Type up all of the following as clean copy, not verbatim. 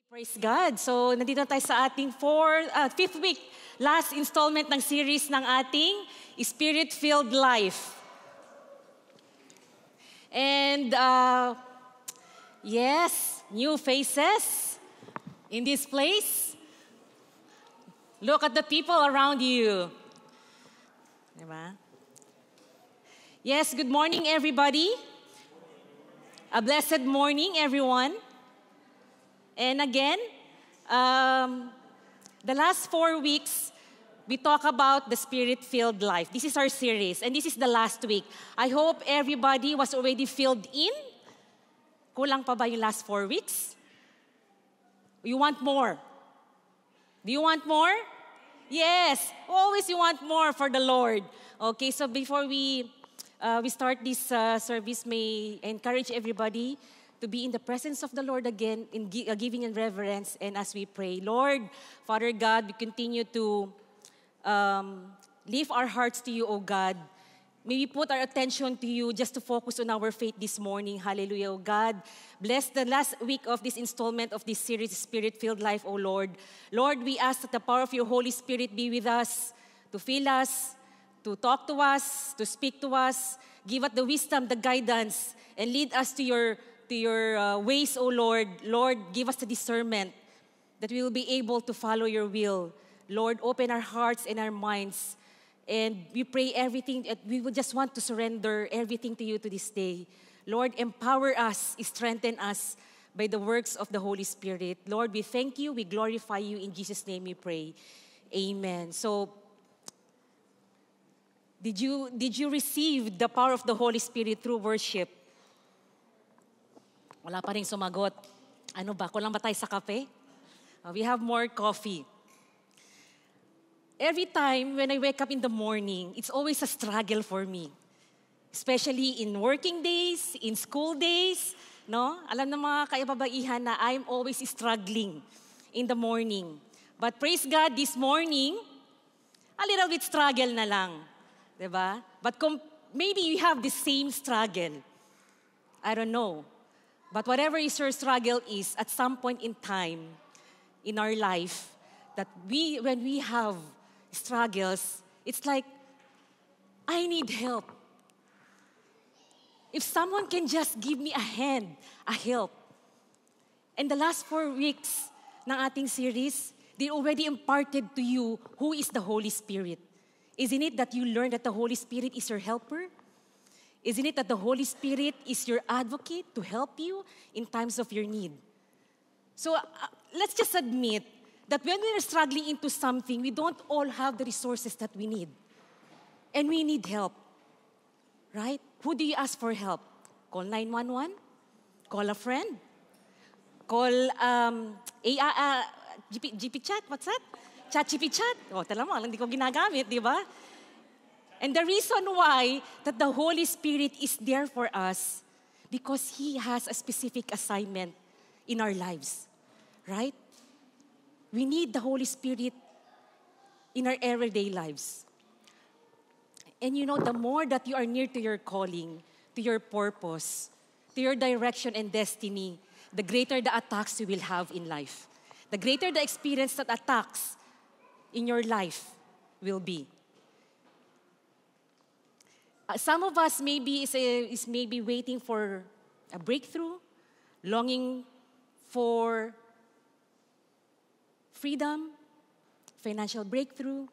Praise God. So, nandito tayo sa ating fifth week, last installment ng series ng ating Spirit-Filled Life. And, yes, new faces in this place. Look at the people around you. Diba? Yes, good morning, everybody. A blessed morning, everyone. And again, the last 4 weeks, we talk about the Spirit-filled life. This is our series, and this is the last week. I hope everybody was already filled in. Kulang pa ba yung last 4 weeks? You want more? Do you want more? Yes, always you want more for the Lord. Okay, so before we start this service, may I encourage everybody to be in the presence of the Lord again, in giving and reverence, and as we pray. Lord, Father God, we continue to lift our hearts to you, O God. May we put our attention to you just to focus on our faith this morning. Hallelujah, O God. Bless the last week of this installment of this series, Spirit-Filled Life, O Lord. Lord, we ask that the power of your Holy Spirit be with us, to fill us, to talk to us, to speak to us. Give us the wisdom, the guidance, and lead us to your ways, O Lord. Lord, give us the discernment that we will be able to follow your will. Lord, open our hearts and our minds. And we pray everything, we will just want to surrender everything to you to this day. Lord, empower us, strengthen us by the works of the Holy Spirit. Lord, we thank you, we glorify you. In Jesus' name we pray. Amen. So, did you receive the power of the Holy Spirit through worship? Wala pa rin sumagot. Ano ba? Kulang ba tayo sa kape? We have more coffee. Every time when I wake up in the morning, it's always a struggle for me. Especially in working days, in school days. No? Alam ng mga kaibabaihan na I'm always struggling in the morning. But praise God, this morning, a little bit struggle na lang. Diba? But maybe you have the same struggle. I don't know. But whatever is your struggle is, at some point in time in our life, that when we have struggles, it's like, I need help. If someone can just give me a hand, a help. And the last 4 weeks ng ating series, they already imparted to you who is the Holy Spirit. Isn't it that you learned that the Holy Spirit is your helper? Isn't it that the Holy Spirit is your advocate to help you in times of your need? So let's just admit that when we are struggling into something, we don't all have the resources that we need. And we need help. Right? Who do you ask for help? Call 911? Call a friend? Call GP chat? What's that? GP chat? Oh, tala mo, hindi ko ginagamit, di ba? And the reason why that the Holy Spirit is there for us, because He has a specific assignment in our lives. Right? We need the Holy Spirit in our everyday lives. And you know, the more that you are near to your calling, to your purpose, to your direction and destiny, the greater the attacks you will have in life. The greater the experience that attacks in your life will be. Some of us maybe is maybe waiting for a breakthrough, longing for freedom, financial breakthrough.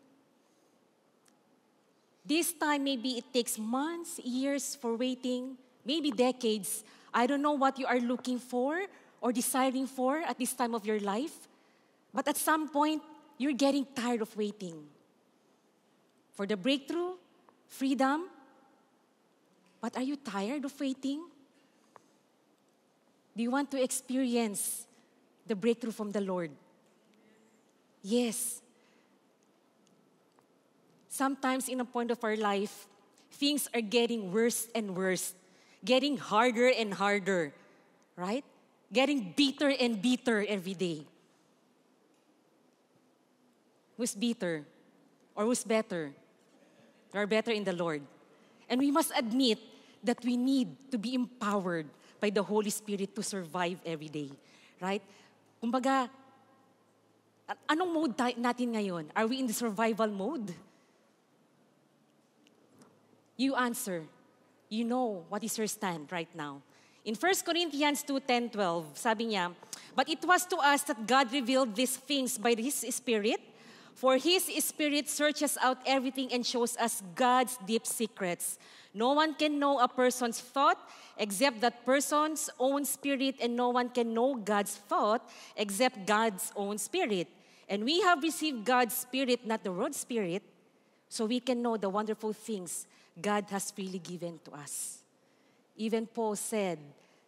This time maybe it takes months, years for waiting, maybe decades. I don't know what you are looking for or desiring for at this time of your life. But at some point, you're getting tired of waiting. For the breakthrough, freedom. But are you tired of waiting? Do you want to experience the breakthrough from the Lord? Yes. Sometimes in a point of our life, things are getting worse and worse, getting harder and harder, right? Getting bitter and bitter every day. Who's bitter? Or who's better? You are better in the Lord. And we must admit that we need to be empowered by the Holy Spirit to survive every day, right? Kumbaga, anong mode natin ngayon? Are we in the survival mode? You answer. You know what is your stand right now. In 1 Corinthians 2:10-12, sabi niya, "But it was to us that God revealed these things by His Spirit, for His Spirit searches out everything and shows us God's deep secrets. No one can know a person's thought except that person's own spirit, and no one can know God's thought except God's own spirit. And we have received God's Spirit, not the world's spirit, so we can know the wonderful things God has freely given to us." Even Paul said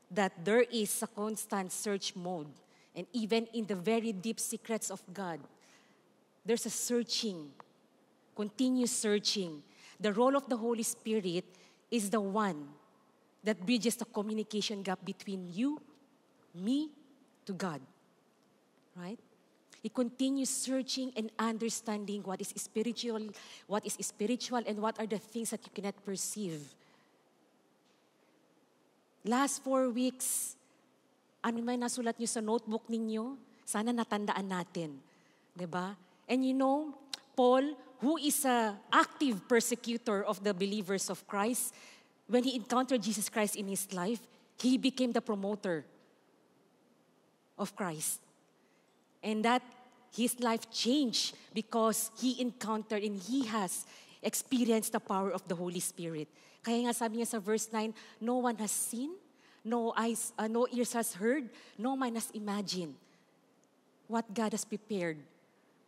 that there is a constant search mode. And even in the very deep secrets of God, there's a searching, continuous searching. The role of the Holy Spirit is the one that bridges the communication gap between you, me, to God. Right? He continues searching and understanding what is spiritual, and what are the things that you cannot perceive. Last 4 weeks, ano may nasulat niyo sa notebook ninyo, sana natandaan natin. Diba? And you know, Paul, who is an active persecutor of the believers of Christ, when he encountered Jesus Christ in his life, he became the promoter of Christ. And that his life changed because he encountered and he has experienced the power of the Holy Spirit. Kaya nga sabi niya sa verse 9, no one has seen, no ears has heard, no mind has imagined what God has prepared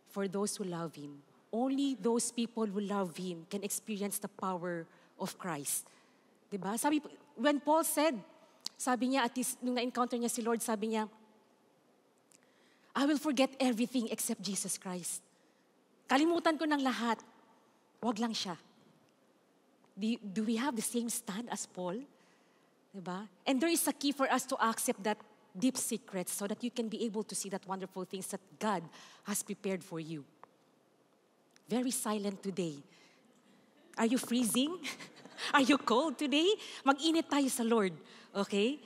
for those who love Him. Only those people who love Him can experience the power of Christ. Diba? When Paul said, sabi niya, nung na-encounter niya si Lord, sabi niya, I will forget everything except Jesus Christ. Kalimutan ko ng lahat. Wag lang siya. Do we have the same stand as Paul? Diba? And there is a key for us to accept that deep secrets so that you can be able to see that wonderful things that God has prepared for you. Very silent today. Are you freezing? Are you cold today? Mag-init tayo sa Lord. Okay?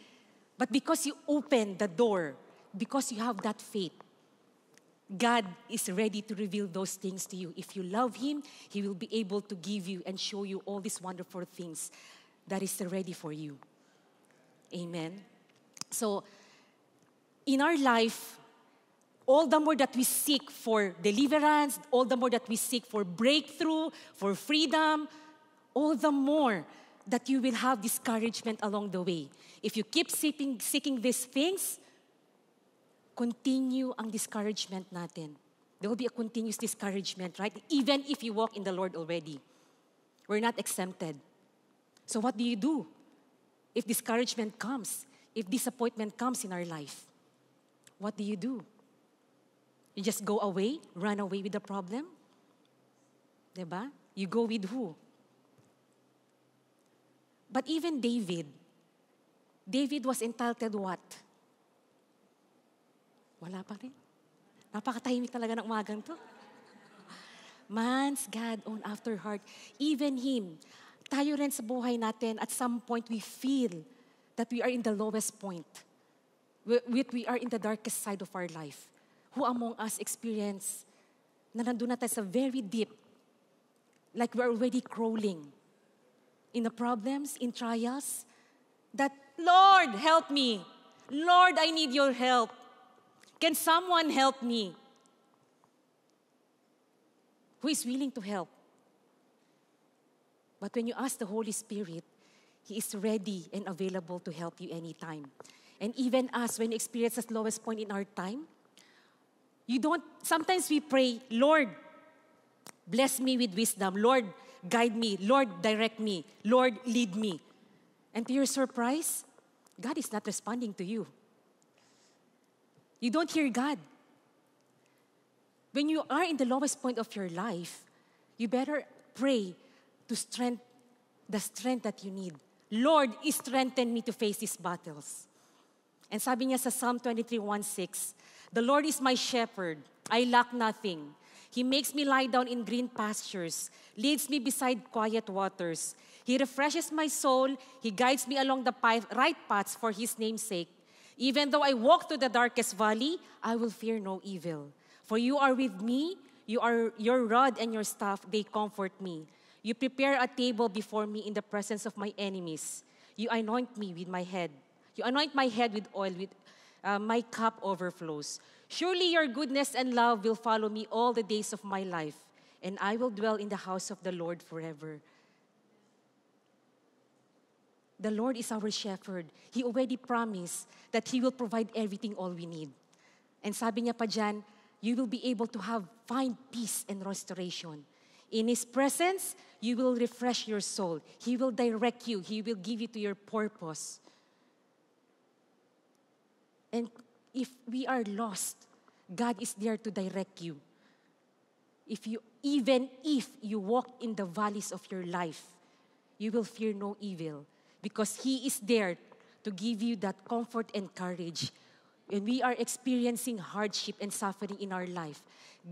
But because you open the door, because you have that faith, God is ready to reveal those things to you. If you love Him, He will be able to give you and show you all these wonderful things that is ready for you. Amen. So, in our life, all the more that we seek for deliverance, all the more that we seek for breakthrough, for freedom, all the more that you will have discouragement along the way. If you keep seeking these things, continue ang discouragement natin. There will be a continuous discouragement, right? Even if you walk in the Lord already. We're not exempted. So what do you do? If discouragement comes, if disappointment comes in our life, what do? You just go away, run away with the problem? Diba? You go with who? But even David was entitled what? Wala pa rin. Napakatahimik talaga ng umagang to. Man's God own after heart. Even him, tayo rin sa buhay natin, at some point we feel that we are in the lowest point. We are in the darkest side of our life. Who among us experience na nandun na tayo sa very deep, like we're already crawling in the problems, in trials, that, Lord, help me. Lord, I need your help. Can someone help me? Who is willing to help? But when you ask the Holy Spirit, He is ready and available to help you anytime. And even us, when we experience the lowest point in our time, sometimes we pray, Lord, bless me with wisdom. Lord, guide me. Lord, direct me. Lord, lead me. And to your surprise, God is not responding to you. You don't hear God. When you are in the lowest point of your life, you better pray to the strength that you need. Lord, strengthen me to face these battles. And sabi niya sa Psalm 23:1-6, the Lord is my shepherd, I lack nothing. He makes me lie down in green pastures, leads me beside quiet waters. He refreshes my soul, He guides me along the right paths for His name's sake. Even though I walk through the darkest valley, I will fear no evil. For you are with me, your rod and your staff, they comfort me. You prepare a table before me in the presence of my enemies. You anoint me with my head. You anoint my head with oil, my cup overflows. Surely your goodness and love will follow me all the days of my life, and I will dwell in the house of the Lord forever. The Lord is our shepherd. He already promised that He will provide everything all we need. And sabi niya pa dyan, you will be able to find peace and restoration. In His presence, you will refresh your soul. He will direct you. He will give you to your purpose. And if we are lost, God is there to direct you. Even if you walk in the valleys of your life, you will fear no evil, because He is there to give you that comfort and courage. When we are experiencing hardship and suffering in our life,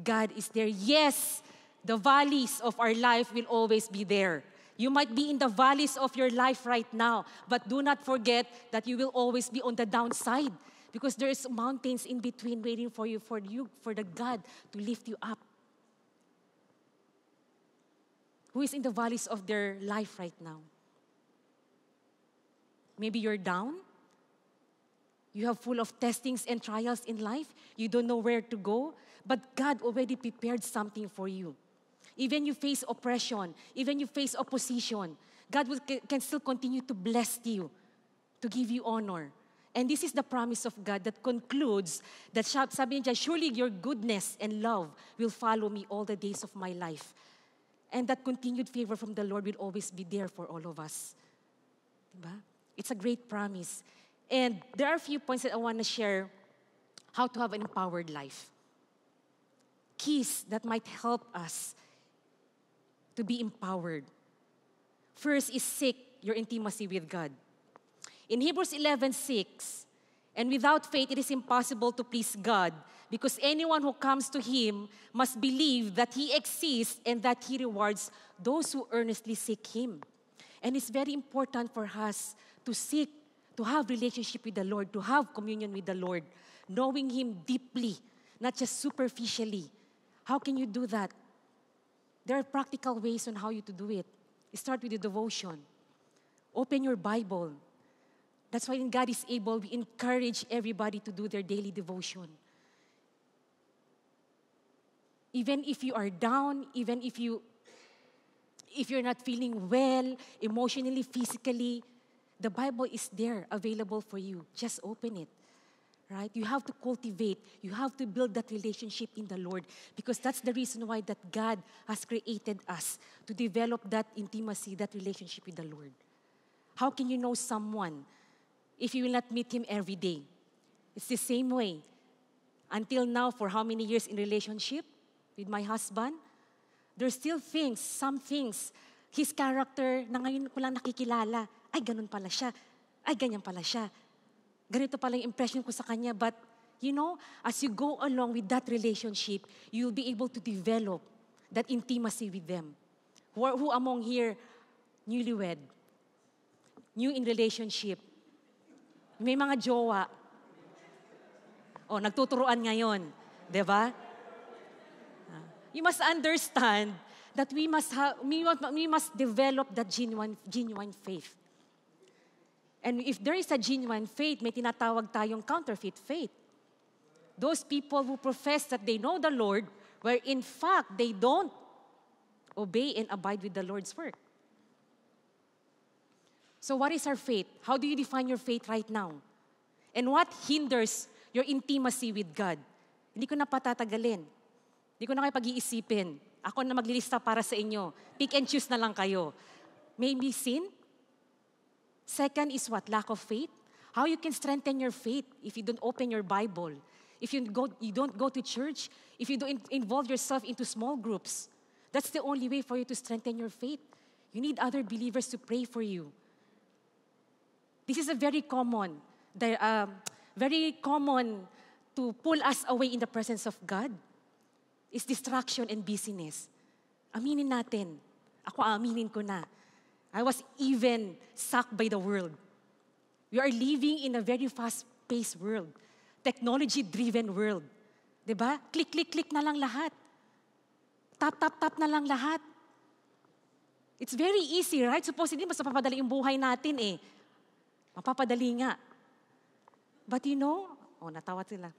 God is there. Yes, the valleys of our life will always be there. You might be in the valleys of your life right now, but do not forget that you will always be on the downside, because there is mountains in between waiting for the God to lift you up. Who is in the valleys of their life right now? Maybe you're down. You have full of testings and trials in life. You don't know where to go. But God already prepared something for you. Even you face oppression, even you face opposition, God can still continue to bless you, to give you honor. And this is the promise of God that concludes that sabi niya, surely your goodness and love will follow me all the days of my life. And that continued favor from the Lord will always be there for all of us. Diba? It's a great promise. And there are a few points that I want to share how to have an empowered life. Keys that might help us to be empowered. First is seek your intimacy with God. In Hebrews 11:6, and without faith it is impossible to please God, because anyone who comes to Him must believe that He exists and that He rewards those who earnestly seek Him. And it's very important for us to seek, to have relationship with the Lord, to have communion with the Lord, knowing Him deeply, not just superficially. How can you do that? There are practical ways on how you to do it. Start with the devotion. Open your Bible. That's why when God is able, we encourage everybody to do their daily devotion. Even if you are down, even if you're not feeling well, emotionally, physically, the Bible is there, available for you. Just open it, right? You have to cultivate. You have to build that relationship in the Lord, because that's the reason why that God has created us, to develop that intimacy, that relationship with the Lord. How can you know someone if you will not meet him every day? It's the same way. Until now, for how many years in relationship with my husband, there's still things, some things, his character na ngayon ko lang nakikilala. Ay, ganun pala siya. Ay, ganyan pala siya. Ganito pala yung impression ko sa kanya. But, you know, as you go along with that relationship, you'll be able to develop that intimacy with them. Who among here, newlywed, new in relationship, may mga jowa, nagtuturuan ngayon, di ba? You must understand that we must develop that genuine faith. And if there is a genuine faith, may tinatawag tayong counterfeit faith. Those people who profess that they know the Lord, where in fact they don't obey and abide with the Lord's work. So what is our faith? How do you define your faith right now? And what hinders your intimacy with God? Hindi ko na patatagalin. Hindi ko na kayo pag-iisipin. Ako na maglilista para sa inyo. Pick and choose na lang kayo. Maybe sin. Second is what? Lack of faith. How you can strengthen your faith if you don't open your Bible, if you don't go to church, if you don't involve yourself into small groups. That's the only way for you to strengthen your faith. You need other believers to pray for you. This is a very common to pull us away in the presence of God. Is distraction and busyness. Aminin natin. Ako aminin ko na. I was even sucked by the world. We are living in a very fast fast-paced world, technology-driven world. Diba? Click, click, click na lang lahat. Tap, tap, tap na lang lahat. It's very easy, right? Supposedly, mas mapapadali yung buhay natin eh. Mapapadali nga. But you know, natawa sila.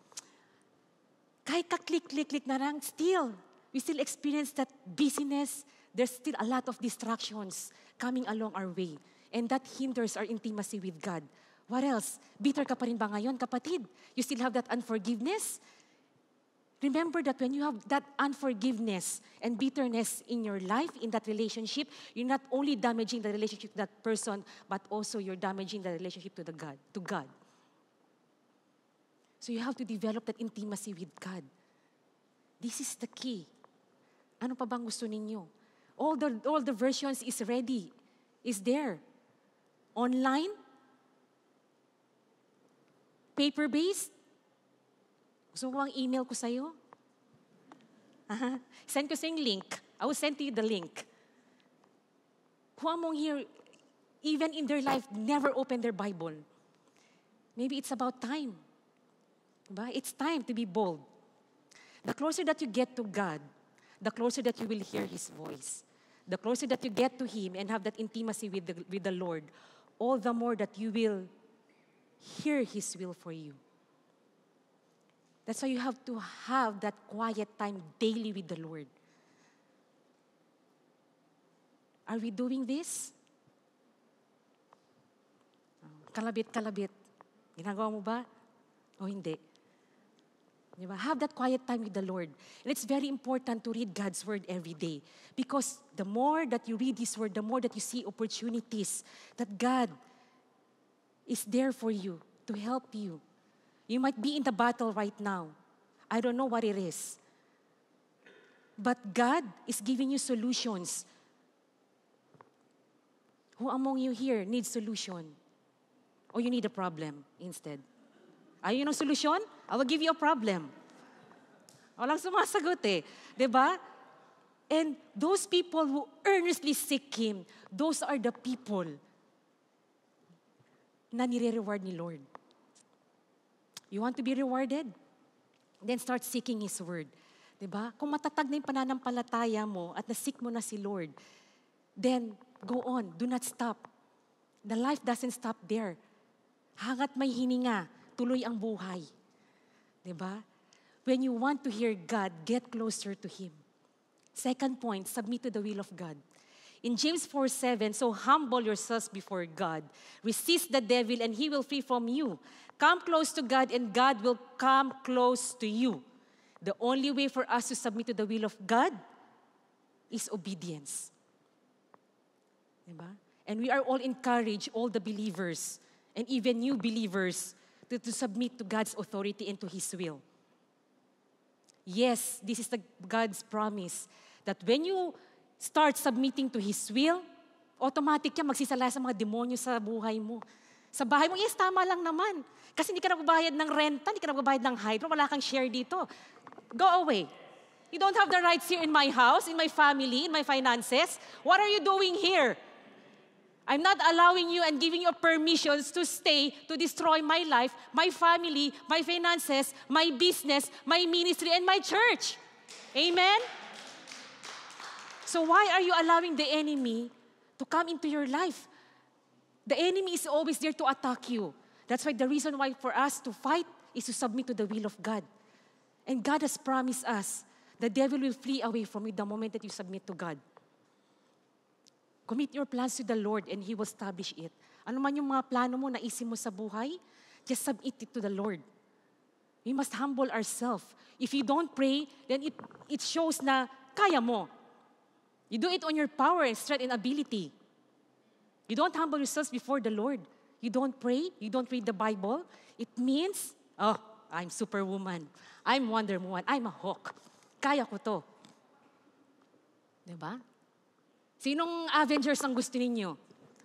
Kahit ka-click, click, click na lang, still, we still experience that busyness. There's still a lot of distractions coming along our way. And that hinders our intimacy with God. What else? Bitter ka pa rin ba ngayon, kapatid? You still have that unforgiveness? Remember that when you have that unforgiveness and bitterness in your life, in that relationship, you're not only damaging the relationship to that person, but also you're damaging the relationship to God. So you have to develop that intimacy with God. This is the key. Ano pa bang gusto ninyo? All the versions is ready. Is there. Online, paper-based. Gusto mo bang email ko sa'yo? Send ko sa'yo yung link. I will send to you the link. Who among here, even in their life, never opened their Bible? Maybe it's about time. Diba? It's time to be bold. The closer that you get to God, the closer that you will hear His voice. The closer that you get to Him and have that intimacy with the Lord, all the more that you will hear His will for you. That's why you have to have that quiet time daily with the Lord. Are we doing this? Kalabit. Ginagawa mo ba? O hindi? Diba? Have that quiet time with the Lord. And it's very important to read God's Word every day. Because the more that you read His Word, the more that you see opportunities that God is there for you, to help you. You might be in the battle right now. I don't know what it is. But God is giving you solutions. Who among you here needs solution? Or you need a problem instead? Ayun ang solusyon? I will give you a problem. Walang sumasagot eh. Diba? And those people who earnestly seek Him, those are the people na nire-reward ni Lord. You want to be rewarded? Then start seeking His Word. Diba? Kung matatag na yung pananampalataya mo at na-seek mo na si Lord, then go on. Do not stop. The life doesn't stop there. Hangat may hininga, tuloy ang buhay. Diba? When you want to hear God, get closer to Him. Second point, submit to the will of God. In James 4:7, so humble yourselves before God. Resist the devil and he will flee from you. Come close to God and God will come close to you. The only way for us to submit to the will of God is obedience. Diba? And we are all encouraged, all the believers, and even new believers, to submit to God's authority and to His will. Yes, this is God's promise that when you start submitting to His will, automatic yan, magsisala sa mga demonyo sa buhay mo. Sa bahay mo, yes, tama lang naman. Kasi hindi ka nagbabayad ng renta, hindi ka nagbabayad ng hydro, wala kang share dito. Go away. You don't have the rights here in my house, in my family, in my finances. What are you doing here? I'm not allowing you and giving you permissions to stay, to destroy my life, my family, my finances, my business, my ministry, and my church. Amen? So why are you allowing the enemy to come into your life? The enemy is always there to attack you. That's why the reason why for us to fight is to submit to the will of God. And God has promised us, the devil will flee away from you the moment that you submit to God. Commit your plans to the Lord and He will establish it. Ano man yung mga plano mo, naisip mo sa buhay, just submit it to the Lord. We must humble ourselves. If you don't pray, then it shows na kaya mo. You do it on your power and strength and ability. You don't humble yourselves before the Lord. You don't pray. You don't read the Bible. It means, I'm Superwoman. I'm Wonder Woman. I'm a Hawk. Kaya ko to. Diba? Sinong Avengers ang gusto ninyo?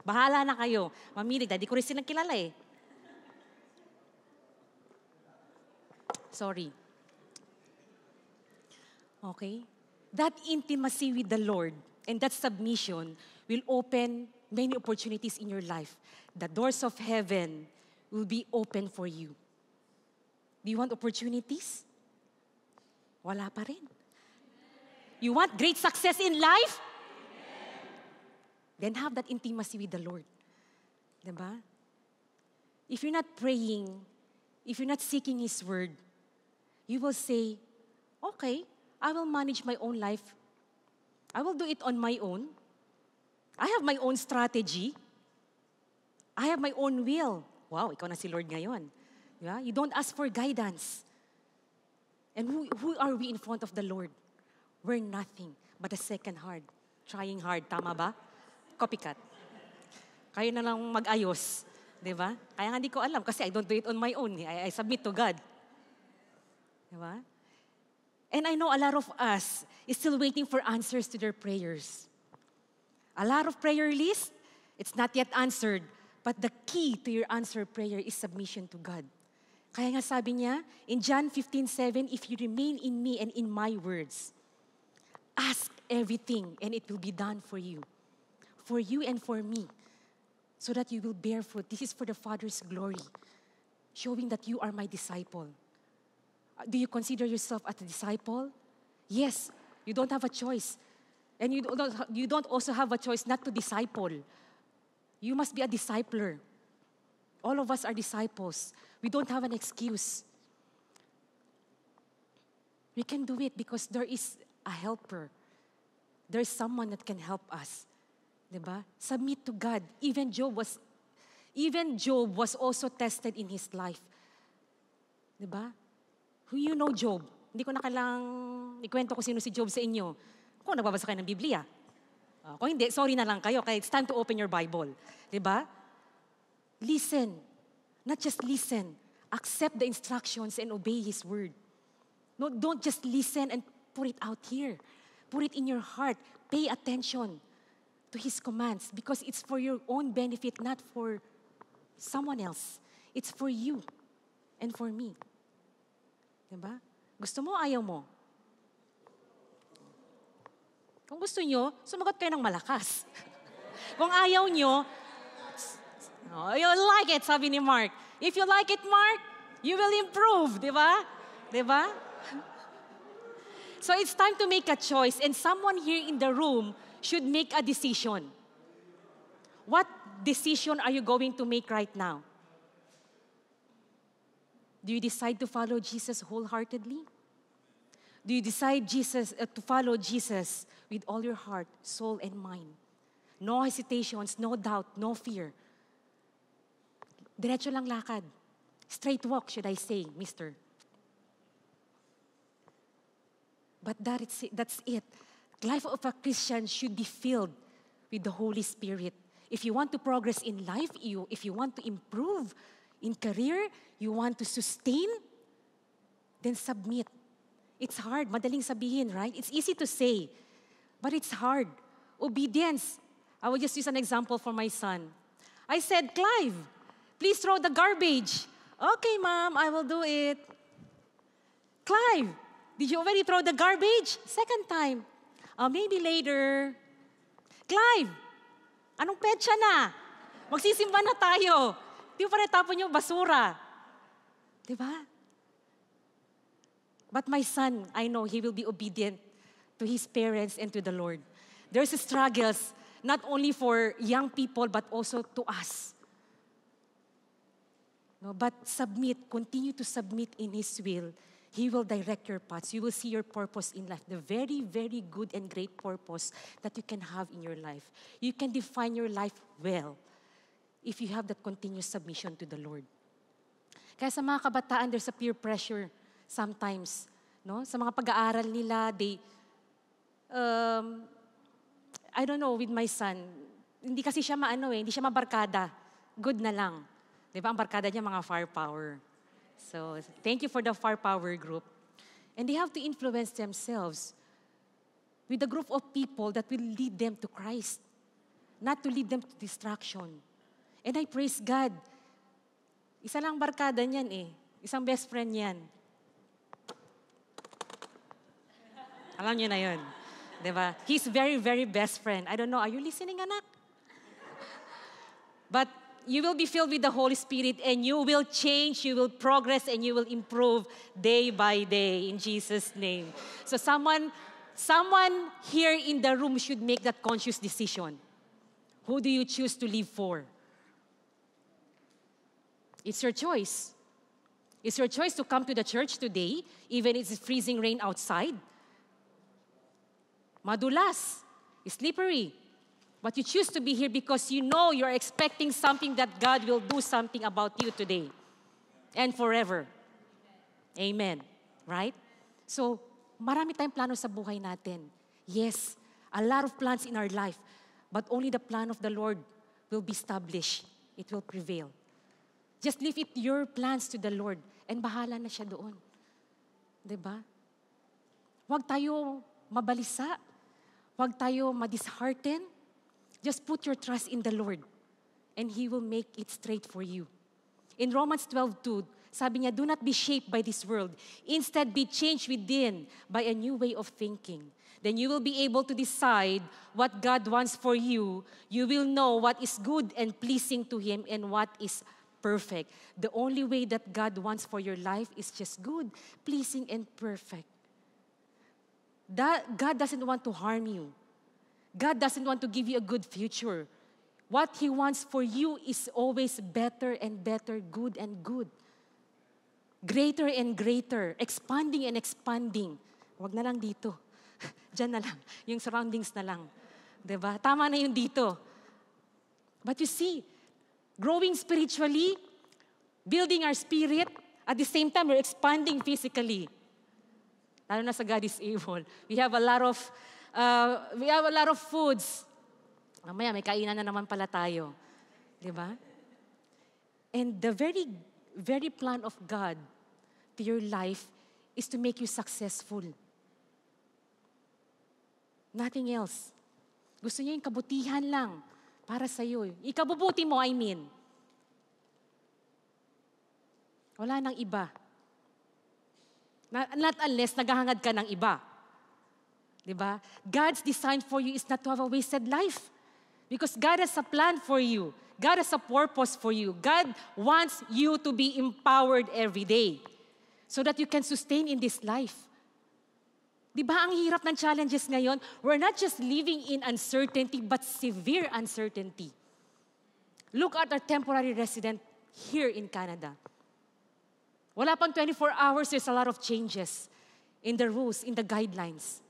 Bahala na kayo. Mamili. Di ko rin silang kilala eh. Sorry. Okay? That intimacy with the Lord and that submission will open many opportunities in your life. The doors of heaven will be open for you. Do you want opportunities? Wala pa rin. You want great success in life? Then have that intimacy with the Lord. Diba? If you're not praying, if you're not seeking His Word, you will say, okay, I will manage my own life. I will do it on my own. I have my own strategy. I have my own will. Wow, ikaw na si Lord ngayon. Yeah? You don't ask for guidance. And who are we in front of the Lord? We're nothing but a second hard. Trying hard, tama ba? Copycat. Kayo na lang mag-ayos. Diba? Kaya nga hindi ko alam kasi I don't do it on my own. I submit to God. Diba? And I know a lot of us is still waiting for answers to their prayers. A lot of prayer lists, it's not yet answered. But the key to your answered prayer is submission to God. Kaya nga sabi niya, in John 15:7, if you remain in me and in my words, ask everything and it will be done for you and for me, so that you will bear fruit. This is for the Father's glory, showing that you are my disciple. Do you consider yourself as a disciple? Yes, you don't have a choice. And you don't also have a choice not to disciple. You must be a discipler. All of us are disciples. We don't have an excuse. We can do it because there is a helper. There is someone that can help us. Diba? Submit to God. Even Job was also tested in his life. Diba? Who you know Job? Hindi ko na kailangang ikwento ko sino si Job sa inyo. Kung nagbabasa kayo ng Biblia. Kung hindi, sorry na lang kayo. Kaya it's time to open your Bible. Diba? Listen. Not just listen. Accept the instructions and obey His word. No, don't just listen and put it out here. Put it in your heart. Pay attention to His commands because it's for your own benefit, not for someone else. It's for you and for me. Diba? Gusto mo, ayaw mo? Kung gusto nyo, sumagot kayo ng malakas. Kung ayaw nyo, you'll like it, sabi ni Mark. If you like it, Mark, you will improve, di ba? Di ba? So it's time to make a choice and someone here in the room should make a decision. What decision are you going to make right now? Do you decide to follow Jesus wholeheartedly? Do you decide to follow Jesus with all your heart, soul, and mind? No hesitations, no doubt, no fear. Diretso lang lakad. Straight walk, should I say, mister. But that's it. Life of a Christian should be filled with the Holy Spirit. If you want to progress in life, if you want to improve in career, you want to sustain, then submit. It's hard. Madaling sabihin, right? It's easy to say, but it's hard. Obedience. I will just use an example for my son. I said, Clive, please throw the garbage. Okay, Mom, I will do it. Clive, did you already throw the garbage? Second time. Maybe later. Clive, anong petsa na? Magsisimba na tayo. Di ba natapon yung basura? Diba? But my son, I know he will be obedient to his parents and to the Lord. There's struggles, not only for young people, but also to us. No, but submit, continue to submit in His will. He will direct your paths. You will see your purpose in life, the very, very good and great purpose that you can have in your life. You can define your life well if you have that continuous submission to the Lord. Kaya sa mga kabataan, there's a peer pressure sometimes. No? Sa mga pag-aaral nila, I don't know, with my son, hindi kasi siya hindi siya mabarkada. Good na lang. Di ba, ang barkada niya mga firepower. So, thank you for the firepower group. And they have to influence themselves with a group of people that will lead them to Christ, not to lead them to distraction. And I praise God. Isa lang barkada niyan Isang best friend niyan. Alam niyo na yun. Diba? He's very, very best friend. I don't know, are you listening, anak? But you will be filled with the Holy Spirit and you will change, you will progress, and you will improve day by day in Jesus' name. So someone here in the room should make that conscious decision. Who do you choose to live for? It's your choice. It's your choice to come to the church today, even if it's freezing rain outside. Madulas, slippery. But you choose to be here because you know you're expecting something that God will do something about you today and forever. Amen. Right? So, marami tayong plano sa buhay natin. Yes, a lot of plans in our life. But only the plan of the Lord will be established. It will prevail. Just leave it your plans to the Lord and bahala na siya doon. Diba? Huwag tayo mabalisa. Huwag tayo ma-dishearten. Just put your trust in the Lord and He will make it straight for you. In Romans 12:2, sabi niya, do not be shaped by this world. Instead, be changed within by a new way of thinking. Then you will be able to decide what God wants for you. You will know what is good and pleasing to Him and what is perfect. The only way that God wants for your life is just good, pleasing, and perfect. God doesn't want to harm you. God doesn't want to give you a good future. What He wants for you is always better and better, good and good. Greater and greater, expanding and expanding. Huwag na lang dito. Diyan na lang. Yung surroundings na lang. Diba? Tama na yun dito. But you see, growing spiritually, building our spirit, at the same time, we're expanding physically. Lalo na sa God is able. We have a lot of foods. Mamaya, may kainan na naman pala tayo. Diba? And the very, very plan of God to your life is to make you successful. Nothing else. Gusto niya yung kabutihan lang para sa'yo. Ikabubuti mo, I mean. Wala nang iba. Not unless naghahangad ka ng iba. Diba? God's design for you is not to have a wasted life. Because God has a plan for you. God has a purpose for you. God wants you to be empowered every day so that you can sustain in this life. Diba ang hirap ng challenges ngayon? We're not just living in uncertainty, but severe uncertainty. Look at our temporary resident here in Canada. Wala pang 24 hours, there's a lot of changes in the rules, in the guidelines.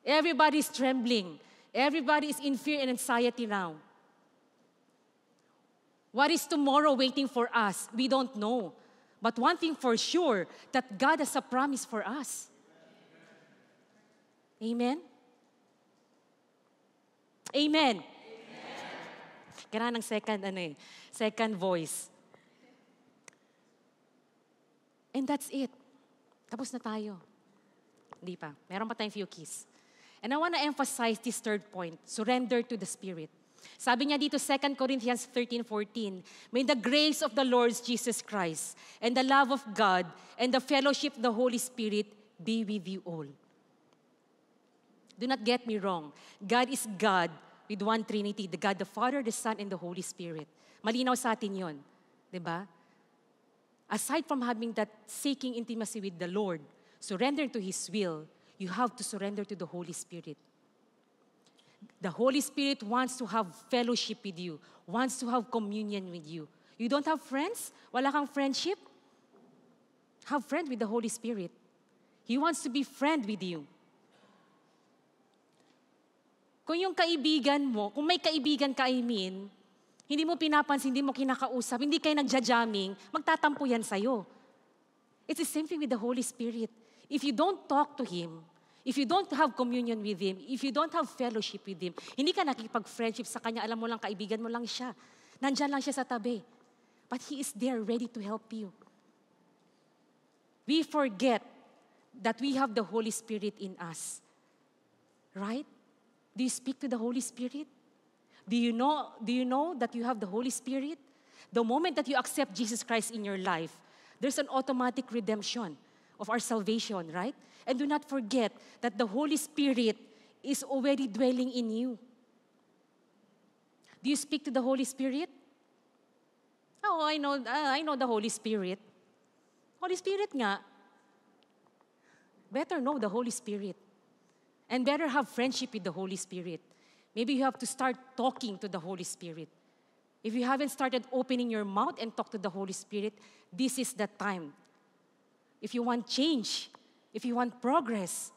Everybody is trembling. Everybody is in fear and anxiety now. What is tomorrow waiting for us? We don't know. But one thing for sure, that God has a promise for us. Amen? Amen. Kailangan ng second voice. And that's it. Tapos na tayo. Hindi pa. Meron pa tayong few keys. And I want to emphasize this third point, surrender to the Spirit. Sabi niya dito, 2 Corinthians 13:14, may the grace of the Lord Jesus Christ and the love of God and the fellowship of the Holy Spirit be with you all. Do not get me wrong. God is God with one Trinity, the God, the Father, the Son, and the Holy Spirit. Malinaw sa atin yun. Diba? Aside from having that seeking intimacy with the Lord, surrendering to His will, you have to surrender to the Holy Spirit. The Holy Spirit wants to have fellowship with you, wants to have communion with you. You don't have friends? Wala kang friendship? Have friend with the Holy Spirit. He wants to be friend with you. Kung yung kaibigan mo, kung may kaibigan ka, I mean, hindi mo pinapansin, hindi mo kinakausap, hindi kayo nagja-jamming, magtatampo yan sa'yo. It's the same thing with the Holy Spirit. If you don't talk to Him, if you don't have communion with Him, if you don't have fellowship with Him, hindi ka nakikipag-friendship sa Kanya, alam mo lang, kaibigan mo lang siya. Nandyan lang siya sa tabi. But He is there ready to help you. We forget that we have the Holy Spirit in us. Right? Do you speak to the Holy Spirit? Do you know that you have the Holy Spirit? The moment that you accept Jesus Christ in your life, there's an automatic redemption of our salvation, right? And do not forget that the Holy Spirit is already dwelling in you. Do you speak to the Holy Spirit? Oh, I know the Holy Spirit. Holy Spirit nga. Better know the Holy Spirit. And better have friendship with the Holy Spirit. Maybe you have to start talking to the Holy Spirit. If you haven't started opening your mouth and talk to the Holy Spirit, this is the time. If you want change, if you want progress,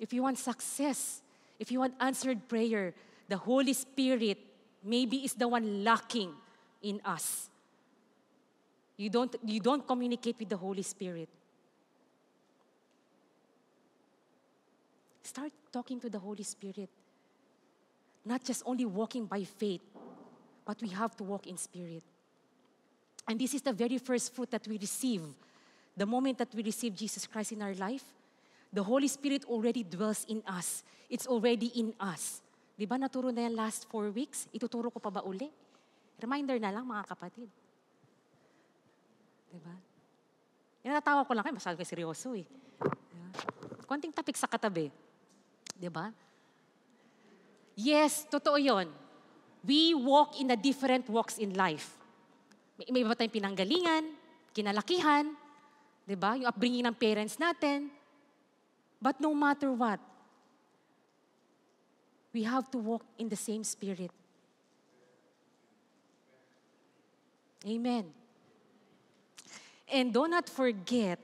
if you want success, if you want answered prayer, the Holy Spirit maybe is the one lacking in us. You don't communicate with the Holy Spirit. Start talking to the Holy Spirit. Not just only walking by faith, but we have to walk in spirit. And this is the very first fruit that we receive. The moment that we receive Jesus Christ in our life, the Holy Spirit already dwells in us. It's already in us. Di ba naturo na yan last 4 weeks? Ituturo ko pa ba uli? Reminder na lang mga kapatid. Di ba? Natawa ko lang kayo, masyado kayo seryoso eh. Diba? Konting topic sa katabi. Di ba? Yes, totoo yun. We walk in the different walks in life. May iba tayong pinanggalingan, kinalakihan, di ba? Yung upbringing ng parents natin. But no matter what, we have to walk in the same spirit. Amen. And do not forget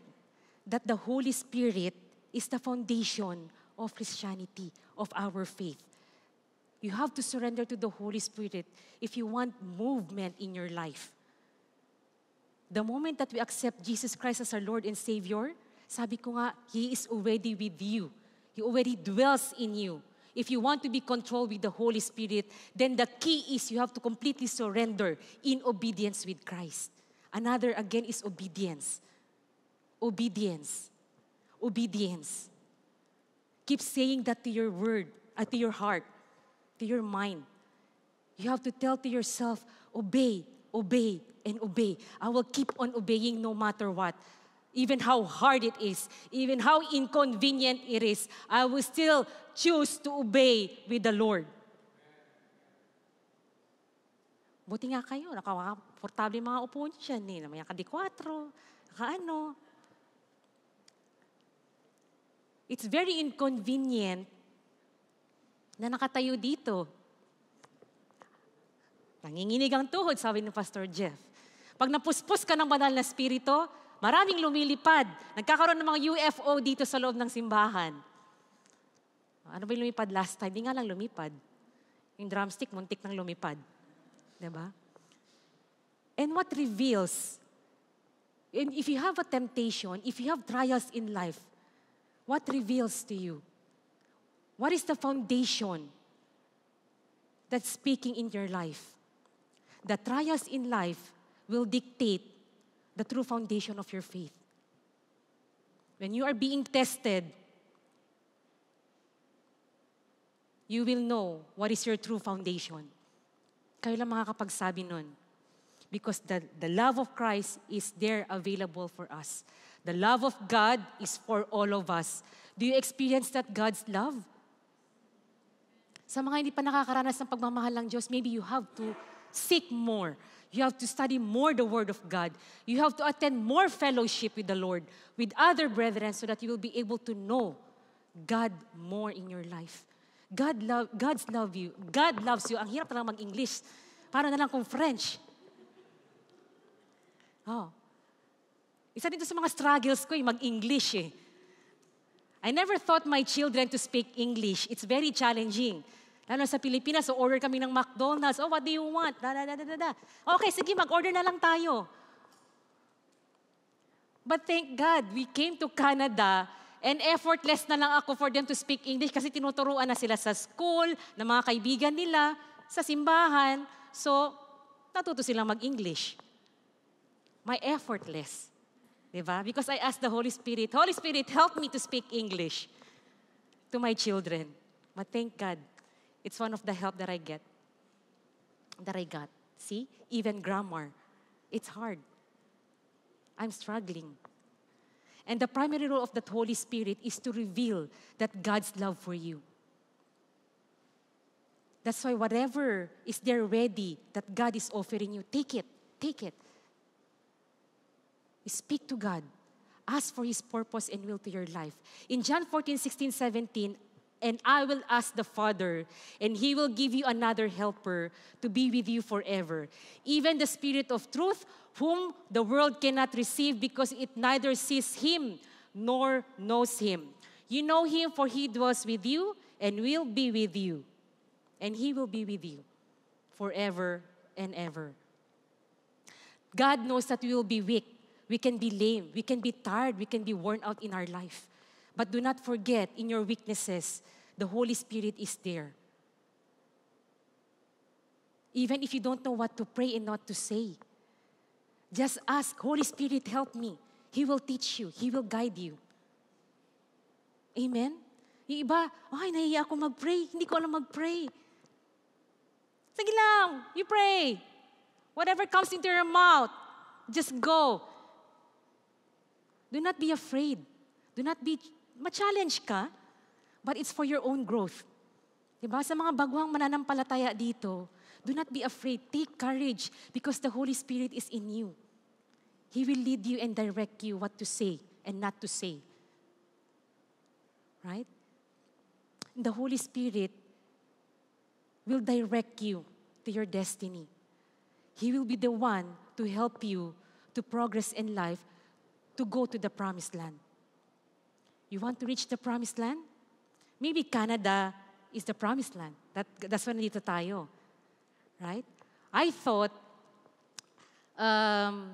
that the Holy Spirit is the foundation of Christianity, of our faith. You have to surrender to the Holy Spirit if you want movement in your life. The moment that we accept Jesus Christ as our Lord and Savior, sabi ko nga, He is already with you. He already dwells in you. If you want to be controlled with the Holy Spirit, then the key is you have to completely surrender in obedience with Christ. Another again is obedience. Obedience. Obedience. Keep saying that to your word, to your heart, to your mind. You have to tell to yourself, obey, obey, and obey. I will keep on obeying no matter what. Even how hard it is, even how inconvenient it is, I will still choose to obey with the Lord. Buti nga kayo, nakakomportable mga upo niyo dyan eh. May kadi-4, nakaano. It's very inconvenient na nakatayo dito. Nanginginig ang tuhod, sabi ni Pastor Jeff. Pag napuspos ka ng banal na spirito, maraming lumilipad. Nagkakaroon ng mga UFO dito sa loob ng simbahan. Ano ba yung lumipad last time? Di nga lang lumipad. Yung drumstick, muntik nang lumipad. Diba? And what reveals, and if you have a temptation, if you have trials in life, what reveals to you? What is the foundation that's speaking in your life? The trials in life will dictate the true foundation of your faith. When you are being tested, you will know what is your true foundation. Kayo lang makakapagsabi nun. Because the love of Christ is there available for us. The love of God is for all of us. Do you experience that God's love? Sa mga hindi pa nakakaranas ng pagmamahal ng Diyos, maybe you have to seek more. You have to study more the Word of God. You have to attend more fellowship with the Lord, with other brethren, so that you will be able to know God more in your life. God's love you. God loves you. Ang hirap na lang mag-English. Para na lang kung French. Oh. Isa dito sa mga struggles ko, mag-English eh. I never taught my children to speak English. It's very challenging. Lalo sa Pilipinas, so order kami ng McDonald's. Oh, what do you want? Okay, sige, mag-order na lang tayo. But thank God, we came to Canada and effortless na lang ako for them to speak English kasi tinuturuan na sila sa school, ng mga kaibigan nila, sa simbahan. So, natuto silang mag-English. My effortless. Diba? Because I asked the Holy Spirit, help me to speak English to my children. But thank God, it's one of the help that I got. See? Even grammar. It's hard. I'm struggling. And the primary role of the Holy Spirit is to reveal that God's love for you. That's why whatever is there ready that God is offering you, take it. Take it. Speak to God. Ask for His purpose and will to your life. In John 14:16-17, and I will ask the Father, and He will give you another helper to be with you forever. Even the Spirit of truth, whom the world cannot receive because it neither sees Him nor knows Him. You know Him, for He dwells with you and will be with you. And He will be with you forever and ever. God knows that we will be weak. We can be lame. We can be tired. We can be worn out in our life. But do not forget, in your weaknesses, the Holy Spirit is there. Even if you don't know what to pray and what to say, just ask, Holy Spirit, help me. He will teach you. He will guide you. Amen? Yung iba, ay, nahiya ako mag-pray. Hindi ko alam mag-pray. Sige lang, you pray. Whatever comes into your mouth, just go. Do not be afraid. Do not be, ma-challenge ka, but it's for your own growth. Diba? Sa mga baguhang mananampalataya dito, do not be afraid. Take courage because the Holy Spirit is in you. He will lead you and direct you what to say and not to say. Right? The Holy Spirit will direct you to your destiny. He will be the one to help you to progress in life, to go to the promised land. You want to reach the promised land? Maybe Canada is the promised land. That's why nandito tayo. Right? I thought, 9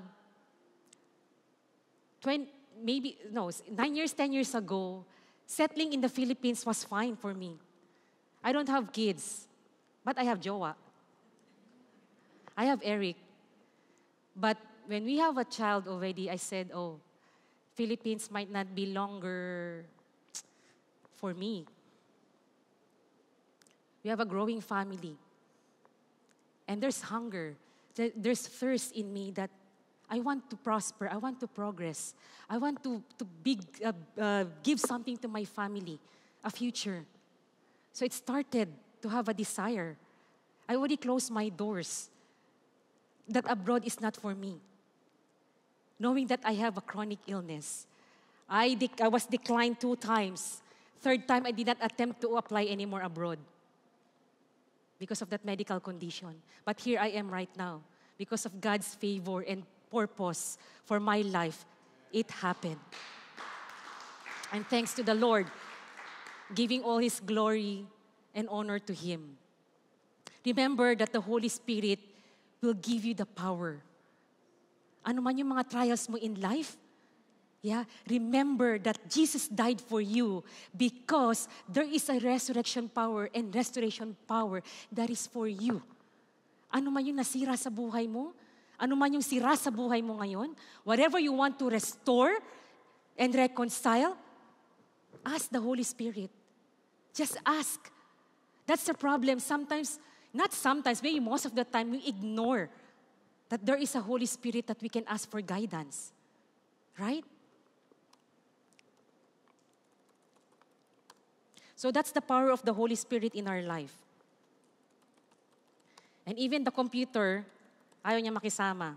years, 10 years ago, settling in the Philippines was fine for me. I don't have kids, but I have Jowa. I have Eric. But when we have a child already, I said, Philippines might not be longer for me. We have a growing family. And there's hunger. There's thirst in me that I want to prosper. I want to progress. I want to give something to my family, a future. So it started to have a desire. I already closed my doors that abroad is not for me. Knowing that I have a chronic illness. I was declined 2 times. 3rd time, I did not attempt to apply anymore abroad because of that medical condition. But here I am right now. Because of God's favor and purpose for my life, it happened. And thanks to the Lord, giving all His glory and honor to Him. Remember that the Holy Spirit will give you the power. Ano man yung mga trials mo in life, remember that Jesus died for you because there is a resurrection power and restoration power that is for you. Ano man yung nasira sa buhay mo, ano man yung sira sa buhay mo ngayon, whatever you want to restore and reconcile, ask the Holy Spirit. Just ask. That's the problem. Maybe most of the time, we ignore that there is a Holy Spirit that we can ask for guidance. Right? So that's the power of the Holy Spirit in our life. And even the computer, ayaw niya makisama.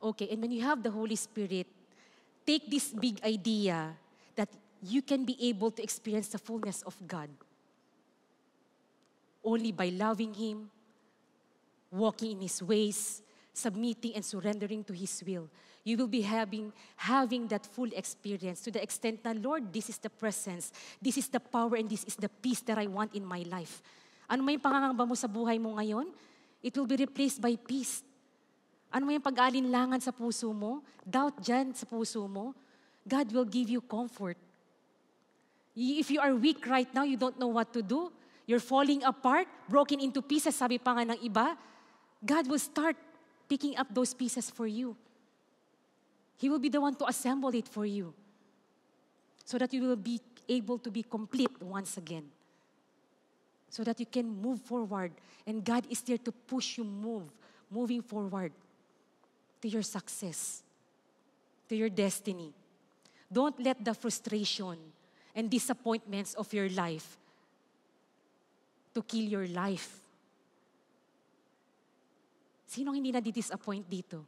Okay, and when you have the Holy Spirit, take this big idea that you can be able to experience the fullness of God only by loving Him, walking in His ways, submitting and surrendering to His will. You will be having that full experience to the extent na, Lord, this is the presence, this is the power, and this is the peace that I want in my life. Ano may pangangamba mo sa buhay mo ngayon? It will be replaced by peace. Ano mo yung pag-alinlangan sa puso mo? Doubt dyan sa puso mo? God will give you comfort. If you are weak right now, you don't know what to do, you're falling apart, broken into pieces, sabi pa nga ng iba, God will start picking up those pieces for you. He will be the one to assemble it for you so that you will be able to be complete once again. So that you can move forward. And God is there to push you moving forward to your success, to your destiny. Don't let the frustration and disappointments of your life to kill your life. Sinong hindi na-disappoint dito?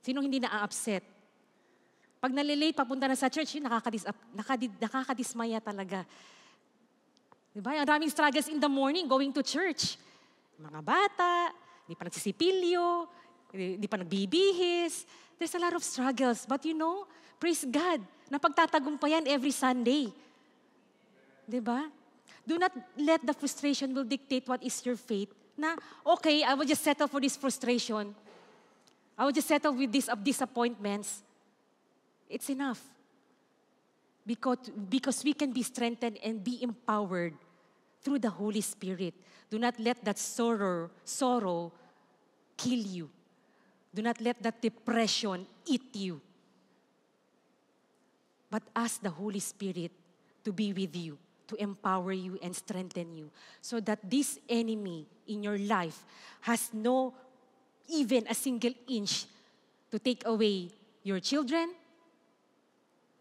Sinong hindi na-upset? Pag nalilate, papunta na sa church, yun nakakadismaya talaga. Diba? Ang daming struggles in the morning going to church. Mga bata, hindi pa nagsisipilyo, hindi pa nagbibihis. There's a lot of struggles. But you know, praise God, napagtatagumpayan every Sunday. Diba? Do not let the frustration will dictate what is your faith. Na, okay, I will just settle for this frustration. I will just settle with these disappointments. It's enough. Because we can be strengthened and be empowered through the Holy Spirit. Do not let that sorrow kill you. Do not let that depression eat you. But ask the Holy Spirit to be with you, to empower you and strengthen you, so that this enemy in your life has no even a single inch to take away your children,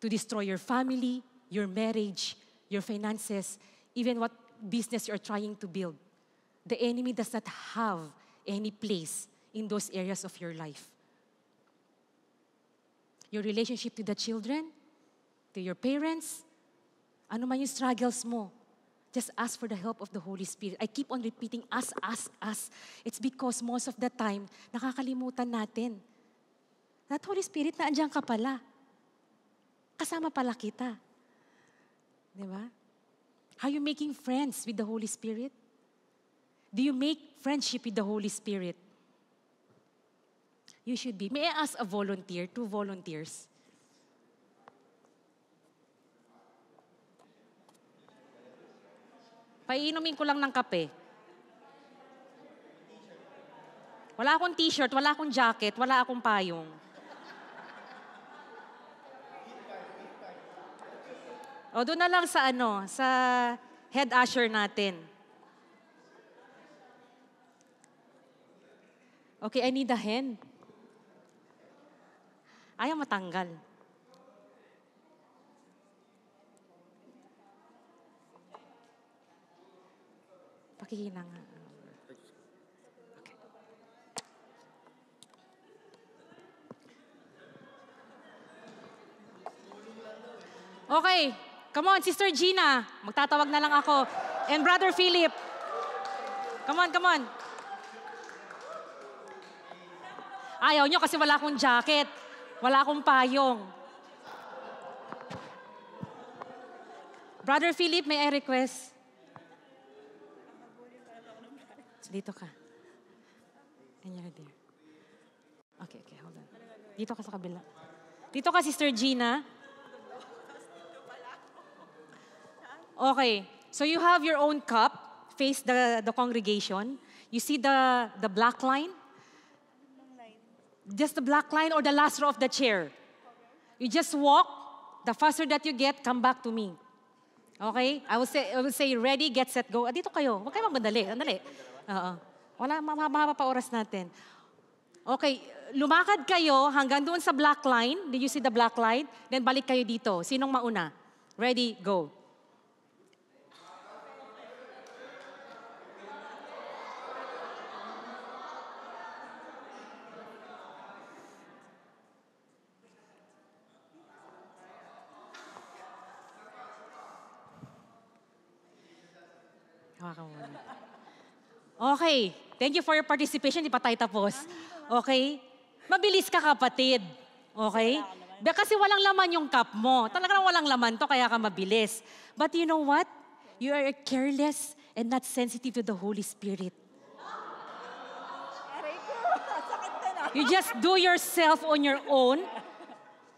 to destroy your family, your marriage, your finances, even what business you're trying to build. The enemy does not have any place in those areas of your life. Your relationship to the children, to your parents, ano man yung struggles mo, just ask for the help of the Holy Spirit. I keep on repeating, ask. It's because most of the time, nakakalimutan natin. That Holy Spirit, naandyan ka pala. Kasama pala kita. Di ba? Are you making friends with the Holy Spirit? Do you make friendship with the Holy Spirit? You should be. May I ask a volunteer, 2 volunteers? Paiinumin ko lang ng kape. Wala akong t-shirt, wala akong jacket, wala akong payong. O doon na lang sa sa head usher natin. Okay, I need a hand. Ayaw matanggal. Pakihina nga. Okay. Okay. Come on, Sister Gina. Magtatawag na lang ako. And Brother Philip. Come on. Ayaw nyo kasi wala akong jacket. Wala akong payong. Brother Philip, may I request? Dito ka. And you're there. Okay, hold on. Dito ka sa kabila. Dito ka, Sister Gina. Okay. So you have your own cup. Face the congregation. You see the black line? Just the black line or the last row of the chair. You just walk. The faster that you get, come back to me. Okay? I will say ready, get, set, go. Dito kayo. Huwag kayo magmadali. Andali. Wala, mahaba pa oras natin. Okay, lumakad kayo hanggang doon sa black line. Did you see the black line? Then balik kayo dito. Sinong mauna? Ready, go. Okay. Thank you for your participation. Di pa tayo tapos. Okay? Mabilis ka, kapatid. Okay? Kasi walang laman yung cup mo. Talagang walang laman to, kaya ka mabilis. But you know what? You are careless and not sensitive to the Holy Spirit. You just do yourself on your own.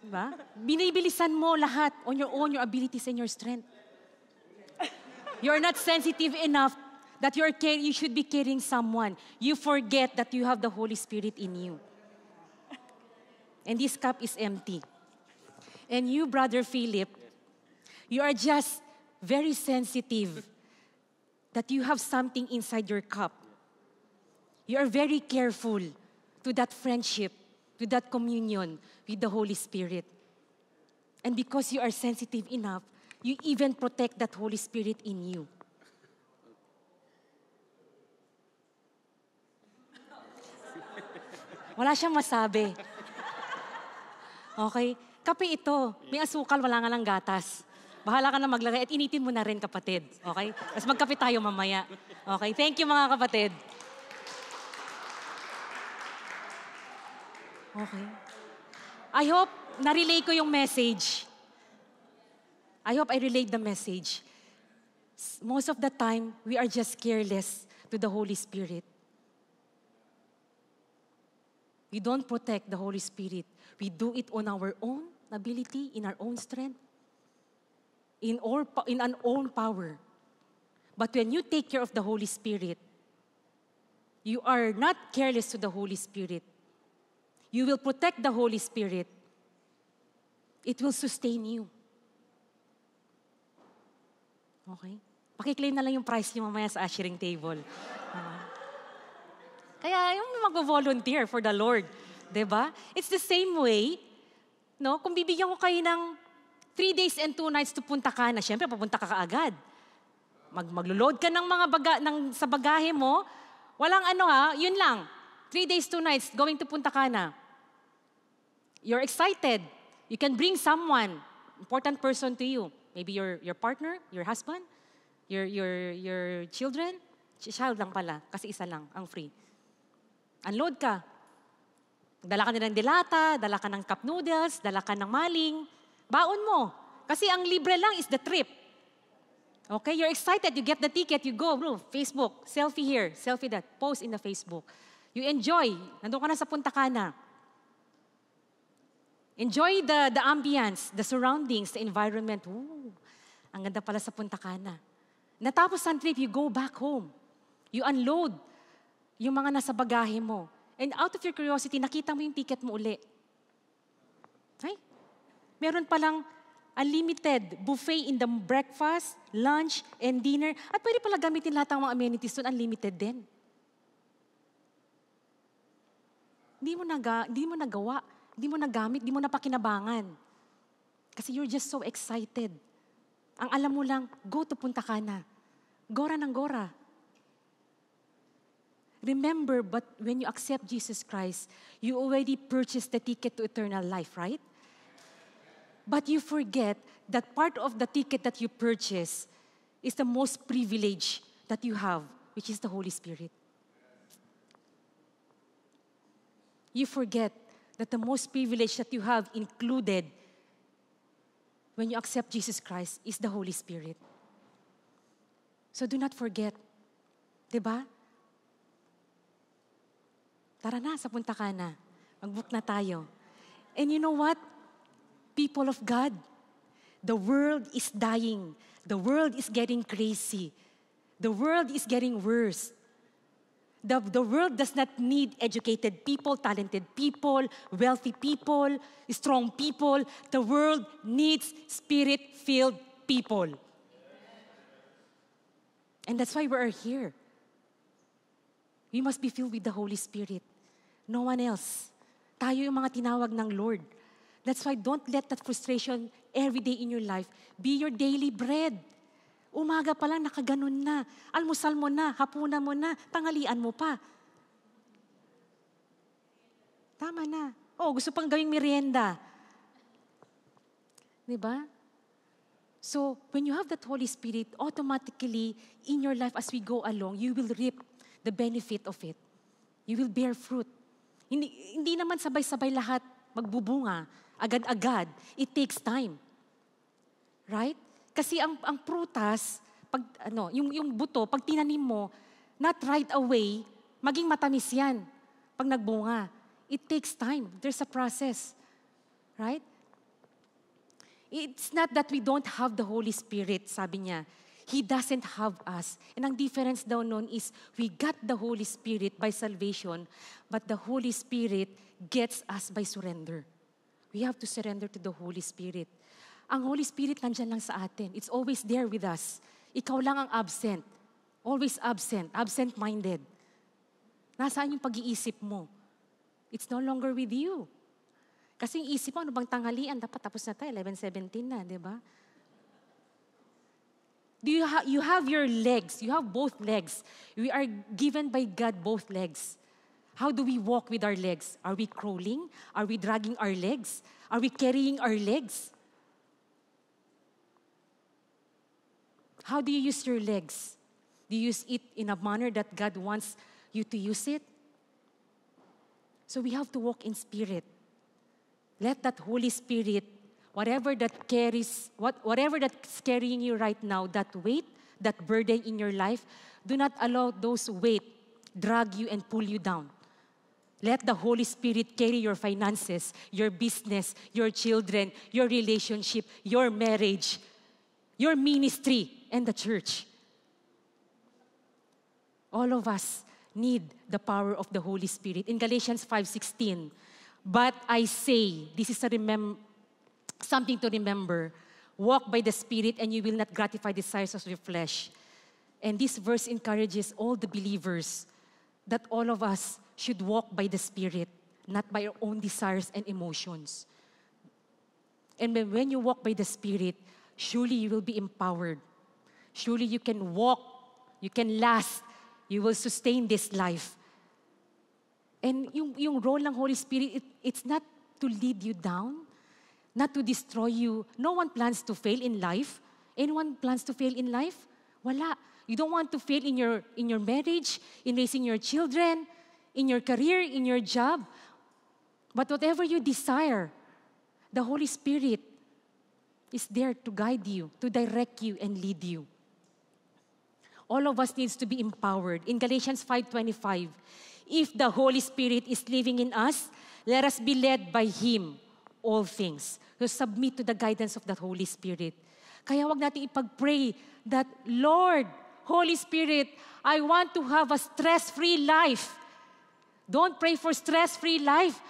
Diba? Binibilisan mo lahat on your own, your abilities and your strength. You're not sensitive enough that you should be carrying someone. You forget that you have the Holy Spirit in you. And this cup is empty. And you, Brother Philip, you are just very sensitive that you have something inside your cup. You are very careful to that friendship, to that communion with the Holy Spirit. And because you are sensitive enough, you even protect that Holy Spirit in you. Wala siyang masabi. Okay? Kape ito. May asukal, wala nga lang gatas. Bahala ka na maglagay at initin mo na rin, kapatid. Okay? Tapos magkape tayo mamaya. Okay? Thank you, mga kapatid. Okay. I hope na-relay ko yung message. I hope I relayed the message. Most of the time, we are just careless to the Holy Spirit. We don't protect the Holy Spirit. We do it on our own ability, in our own strength, in our own power. But when you take care of the Holy Spirit, you are not careless to the Holy Spirit. You will protect the Holy Spirit. It will sustain you. Okay? Pakiklaim na lang yung price niyo mamaya sa ushering table. Kaya yung mag-volunteer for the Lord, diba? It's the same way, no? Kung bibigyan ko kayo ng 3 days and 2 nights to Punta Cana, syempre papunta ka kaagad. Maglo-load ka ng mga sa bagahe mo, walang yun lang. 3 days, 2 nights going to Punta Cana. You're excited. You can bring someone, important person to you. Maybe your partner, your husband, your children. Child lang pala, kasi isa lang ang free. Unload ka. Dala ka na ng dilata, dala ka ng cup noodles, dala ka ng maling. Baon mo. Kasi ang libre lang is the trip. Okay, you're excited, you get the ticket, you go, bro, Facebook, selfie here, selfie that, post in the Facebook. You enjoy. Nandun ka na sa Punta Cana. Enjoy the ambience, the surroundings, the environment. Ooh, ang ganda pala sa Punta Cana. Natapos ang trip, you go back home. You unload yung mga nasa bagahe mo. And out of your curiosity, nakita mo yung ticket mo uli. Ay, meron palang unlimited buffet in the breakfast, lunch, and dinner. At pwede pala gamitin lahat ng mga amenities doon, unlimited din. Hindi mo nagawa, hindi mo nagamit, hindi mo napakinabangan. Kasi you're just so excited. Ang alam mo lang, go to Punta Cana. Gora ng gora. Remember, but when you accept Jesus Christ, you already purchased the ticket to eternal life, right? But you forget that part of the ticket that you purchase is the most privilege that you have, which is the Holy Spirit. You forget that the most privilege that you have included when you accept Jesus Christ is the Holy Spirit. So do not forget. Diba? Tara na, sa Punta Cana. Mag-book na tayo. And you know what? People of God, the world is dying. The world is getting crazy. The world is getting worse. The world does not need educated people, talented people, wealthy people, strong people. The world needs Spirit-filled people. And that's why we are here. We must be filled with the Holy Spirit. No one else. Tayo yung mga tinawag ng Lord. That's why don't let that frustration every day in your life be your daily bread. Umaga pa lang, nakaganon na. Almusal mo na, hapunan mo na, tanghalian mo pa. Tama na. Oh, gusto pang gawing merienda. Diba? So, when you have that Holy Spirit, automatically, in your life as we go along, you will reap the benefit of it. You will bear fruit. Hindi naman sabay-sabay lahat magbubunga, agad-agad. It takes time. Right? Kasi ang prutas, yung buto, pag tinanim mo, not right away, maging matamis yan pag nagbunga. It takes time. There's a process. Right? It's not that we don't have the Holy Spirit, sabi niya. He doesn't have us. And ang difference daw nun is, we got the Holy Spirit by salvation, but the Holy Spirit gets us by surrender. We have to surrender to the Holy Spirit. Ang Holy Spirit nandyan lang sa atin. It's always there with us. Ikaw lang ang absent. Always absent. Absent-minded. Nasaan yung pag-iisip mo? It's no longer with you. Kasi yung isip mo, ano bang tanghalian? Dapat tapos na tayo, 11:17 na, di ba? You have your legs. You have both legs. We are given by God both legs. How do we walk with our legs? Are we crawling? Are we dragging our legs? Are we carrying our legs? How do you use your legs? Do you use it in a manner that God wants you to use it? So we have to walk in spirit. Let that Holy Spirit, whatever that's carrying you right now, that weight, that burden in your life, do not allow those weight drag you and pull you down. Let the Holy Spirit carry your finances, your business, your children, your relationship, your marriage, your ministry, and the church. All of us need the power of the Holy Spirit. In Galatians 5:16, but I say, this is something to remember, walk by the Spirit and you will not gratify the desires of your flesh. And this verse encourages all the believers that all of us should walk by the Spirit, not by our own desires and emotions. And when you walk by the Spirit, surely you will be empowered. Surely you can walk, you can last, you will sustain this life. And yung role ng Holy Spirit, it's not to lead you down, not to destroy you. No one plans to fail in life. Anyone plans to fail in life? Wala. You don't want to fail in your marriage, in raising your children, in your career, in your job. But whatever you desire, the Holy Spirit is there to guide you, to direct you, and lead you. All of us needs to be empowered. In Galatians 5:25, if the Holy Spirit is living in us, let us be led by Him all things. So submit to the guidance of the Holy Spirit. Kaya wag natin ipag-pray that, Lord, Holy Spirit, I want to have a stress-free life. Don't pray for stress-free life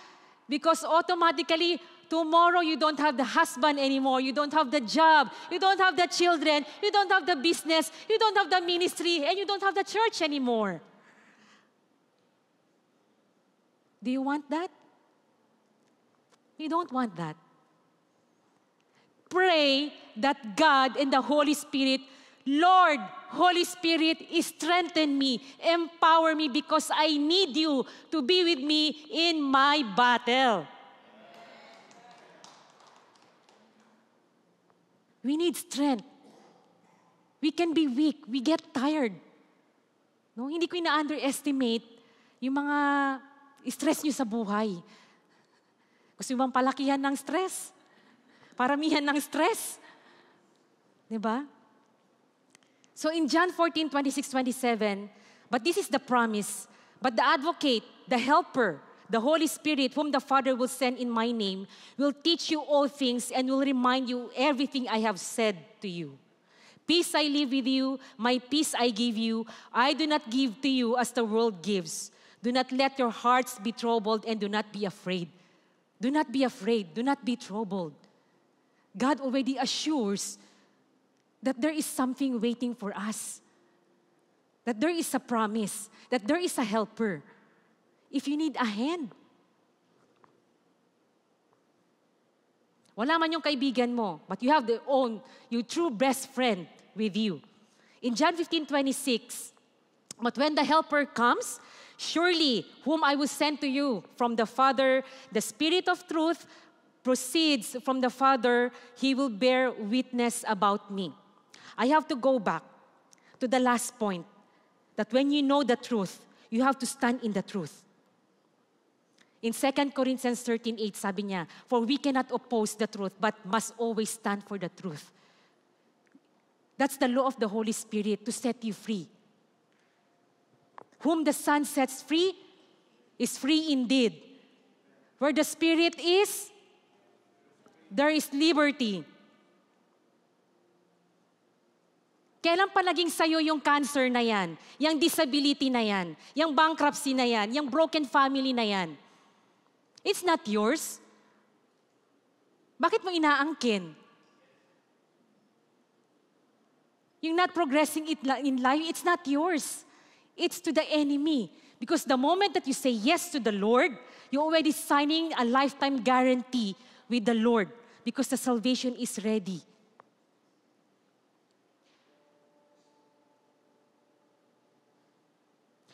because automatically, tomorrow you don't have the husband anymore, you don't have the job, you don't have the children, you don't have the business, you don't have the ministry, and you don't have the church anymore. Do you want that? You don't want that. Pray that God and the Holy Spirit, Lord, Holy Spirit, strengthen me, empower me because I need you to be with me in my battle. We need strength. We can be weak. We get tired. No? Hindi ko ina-underestimate yung mga stress nyo sa buhay. Gusto mo bang palakihan ng stress? Paramihan ng stress? Diba? So in John 14:26-27, but this is the promise, but the advocate, the helper, the Holy Spirit, whom the Father will send in my name, will teach you all things and will remind you everything I have said to you. Peace I leave with you, my peace I give you. I do not give to you as the world gives. Do not let your hearts be troubled and do not be afraid. Do not be afraid. Do not be troubled. God already assures that there is something waiting for us. That there is a promise. That there is a helper. If you need a hand. Wala man yung kaibigan mo, but you have your true best friend with you. In John 15:26, but when the helper comes, surely whom I will send to you from the Father, the Spirit of truth proceeds from the Father, He will bear witness about me. I have to go back to the last point, that when you know the truth, you have to stand in the truth. In 2 Corinthians 13:8, sabi niya, for we cannot oppose the truth, but must always stand for the truth. That's the law of the Holy Spirit to set you free. Whom the Son sets free is free indeed. Where the Spirit is, there is liberty. Kailan pa naging sayo yung cancer na yan, yung disability na yan, yung bankruptcy na yan, yung broken family na yan? It's not yours. Bakit mo inaangkin? Yung not progressing in life, it's not yours. It's to the enemy. Because the moment that you say yes to the Lord, you're already signing a lifetime guarantee with the Lord because the salvation is ready.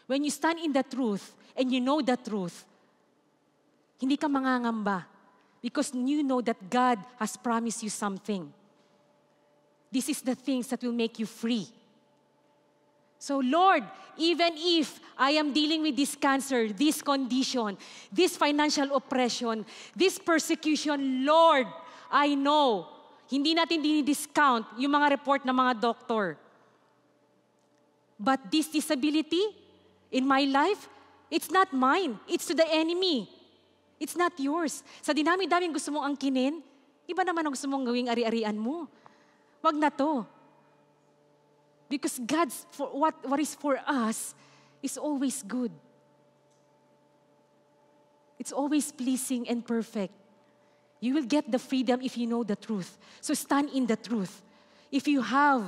When you stand in the truth and you know the truth, hindi ka mangangamba because you know that God has promised you something. This is the things that will make you free. So Lord, even if I am dealing with this cancer, this condition, this financial oppression, this persecution, Lord, I know, hindi natin dinidiscount yung mga report ng mga doktor. But this disability in my life, it's not mine. It's to the enemy. It's not yours. Sa dinami-daming gusto mong angkinin, iba naman ang gusto mong gawing ari-arian mo. Wag na to. Because God's, for what is for us is always good. It's always pleasing and perfect. You will get the freedom if you know the truth. So stand in the truth. If you have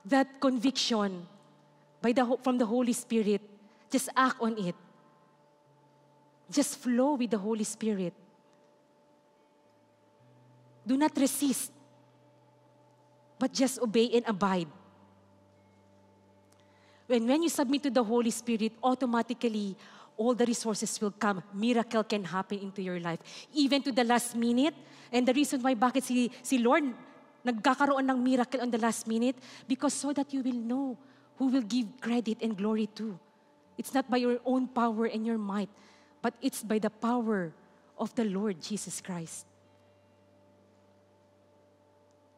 that conviction from the Holy Spirit, just act on it. Just flow with the Holy Spirit. Do not resist, but just obey and abide. When you submit to the Holy Spirit, automatically, all the resources will come. Miracle can happen into your life. Even to the last minute. And the reason why bakit si Lord nagkakaroon ng miracle on the last minute, because so that you will know who will give credit and glory to. It's not by your own power and your might, but it's by the power of the Lord Jesus Christ.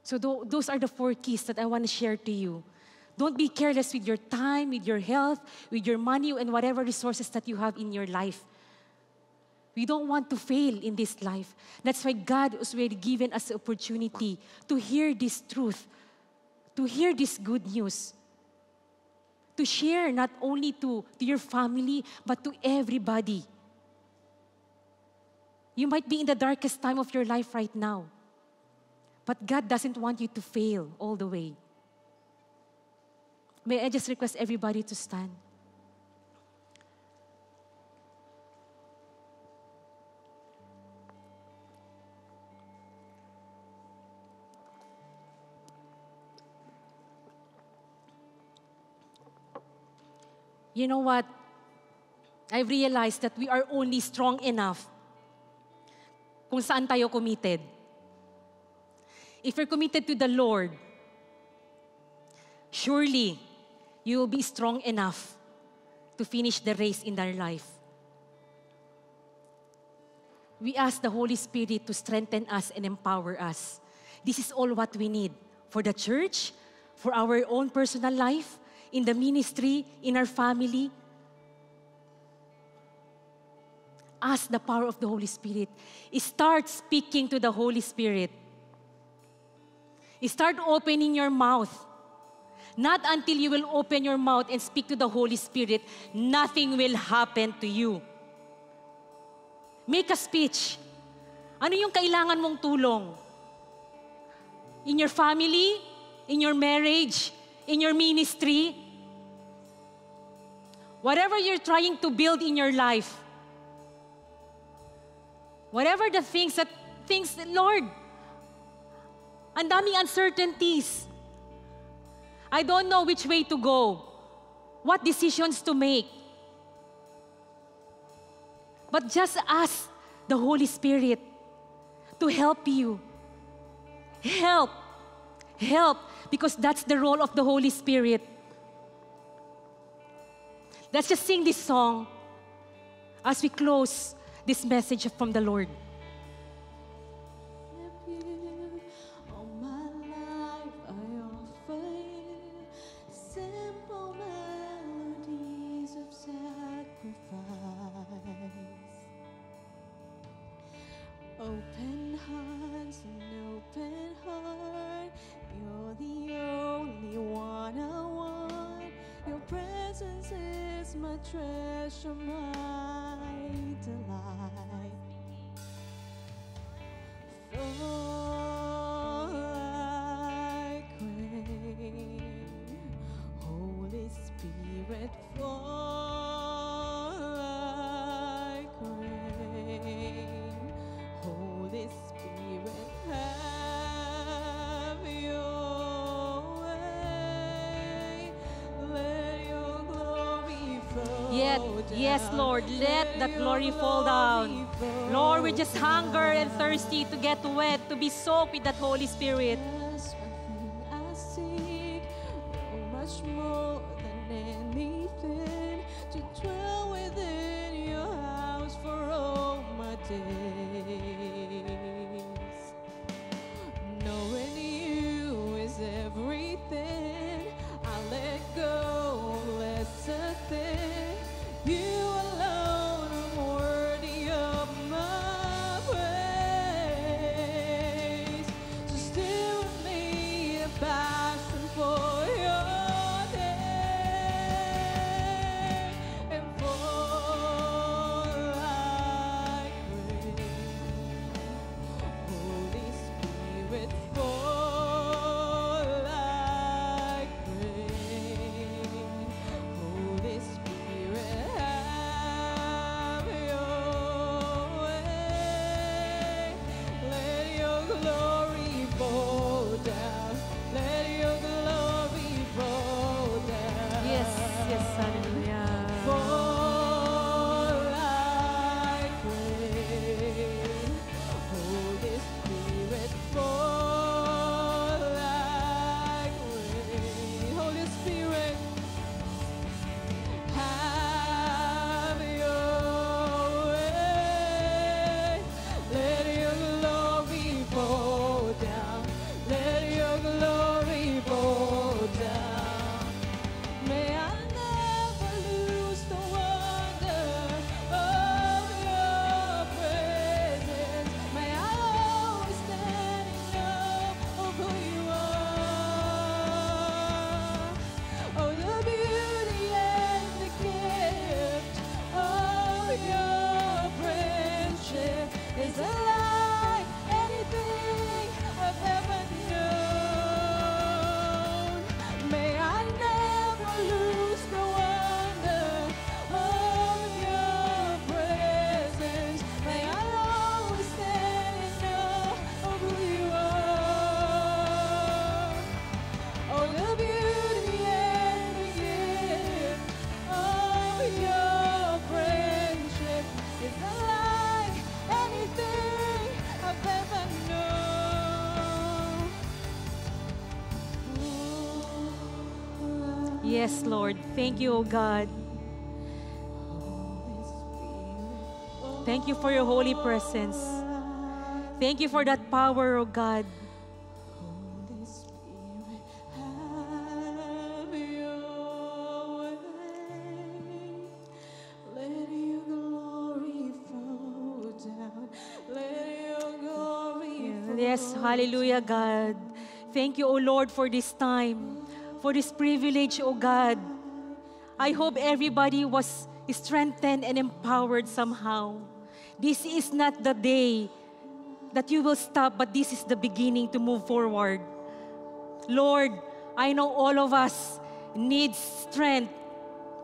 So those are the 4 keys that I want to share to you. Don't be careless with your time, with your health, with your money, and whatever resources that you have in your life. We don't want to fail in this life. That's why God has already given us the opportunity to hear this truth, to hear this good news, to share not only to your family, but to everybody. You might be in the darkest time of your life right now, but God doesn't want you to fail all the way. May I just request everybody to stand? You know what? I've realized that we are only strong enough kung saan tayo committed. If you're committed to the Lord, surely you will be strong enough to finish the race in their life. We ask the Holy Spirit to strengthen us and empower us. This is all what we need for the church, for our own personal life, in the ministry, in our family. Ask the power of the Holy Spirit. Start speaking to the Holy Spirit. Start opening your mouth. Not until you will open your mouth and speak to the Holy Spirit, nothing will happen to you. Make a speech. Ano yung kailangan mong tulong? In your family, in your marriage, in your ministry, whatever you're trying to build in your life, whatever the things, Lord, ang daming uncertainties. I don't know which way to go, what decisions to make. But just ask the Holy Spirit to help you. Help, because that's the role of the Holy Spirit. Let's just sing this song as we close this message from the Lord. Open hands and open heart. You're the only one I want. Your presence is my treasure, my delight. Fall like rain, Holy Spirit, fall. Yet, yes, Lord, let that glory fall down. Lord, we're just hunger and thirsty to get wet, to be soaked with that Holy Spirit. That's one thing I seek, much more than anything, to dwell within your house for all my days. Knowing you is everything, I let go of lesser things. You alone are worthy of my praise. So still with me a passion for your name, and fall like rain. Holy Spirit, fall like rain. Holy Spirit, have your way. Let your glory fall down. Let your glory fall down. Yes, yes, hallelujah. Fall like rain. Holy Spirit, fall like rain. Holy Spirit, have your way. Let your glory fall down. Let your glory fall down. May I never lose the wonder of your presence. May I always stand in love of who you are. Oh, the beauty and the gift of your friendship is unlike anything I've ever known. May I never lose the wonder of your presence. May I always stand in awe of who you are. Oh, the beauty and the gift of your friendship is unlike anything I've ever known. Yes, Lord. Thank you, O God. Thank you for your holy presence. Thank you for that power, O God. Holy Spirit, have your way. Let your glory fall down. Let your glory fall Yes, hallelujah, God. Thank you, O Lord, for this time, for this privilege, O God. I hope everybody was strengthened and empowered somehow. This is not the day that you will stop, but this is the beginning to move forward. Lord, I know all of us need strength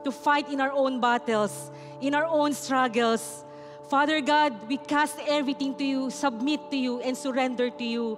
to fight in our own battles, in our own struggles. Father God, we cast everything to you, submit to you, and surrender to you.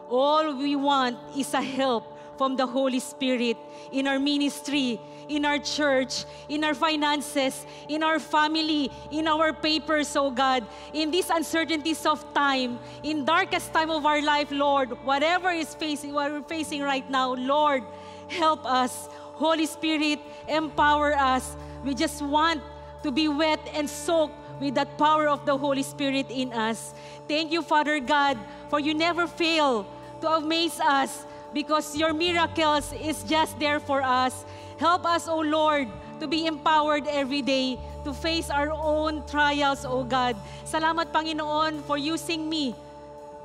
All we want is a help from the Holy Spirit in our ministry, in our church, in our finances, in our family, in our papers, oh God, in these uncertainties of time, in darkest time of our life, Lord, whatever is facing, what we're facing right now, Lord, help us. Holy Spirit, empower us. We just want to be wet and soaked with that power of the Holy Spirit in us. Thank you, Father God, for you never fail to amaze us because your miracles is just there for us. Help us, O Lord, to be empowered every day to face our own trials, O God. Salamat, Panginoon, for using me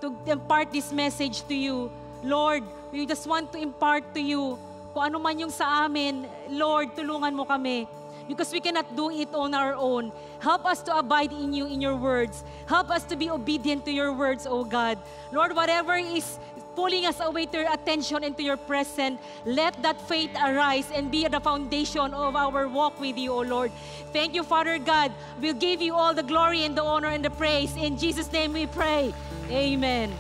to impart this message to you. Lord, we just want to impart to you kung ano man yung sa amin. Lord, tulungan mo kami because we cannot do it on our own. Help us to abide in you, in your words. Help us to be obedient to your words, O God. Lord, whatever is pulling us away to your attention and to your presence, let that faith arise and be the foundation of our walk with you, O Lord. Thank you, Father God. We'll give you all the glory and the honor and the praise. In Jesus' name we pray. Amen.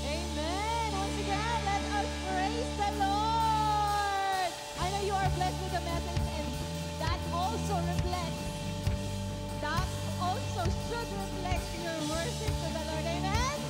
Amen. Once again, let us praise the Lord. blessed with the message, and that also should reflect your worship to the Lord. Amen?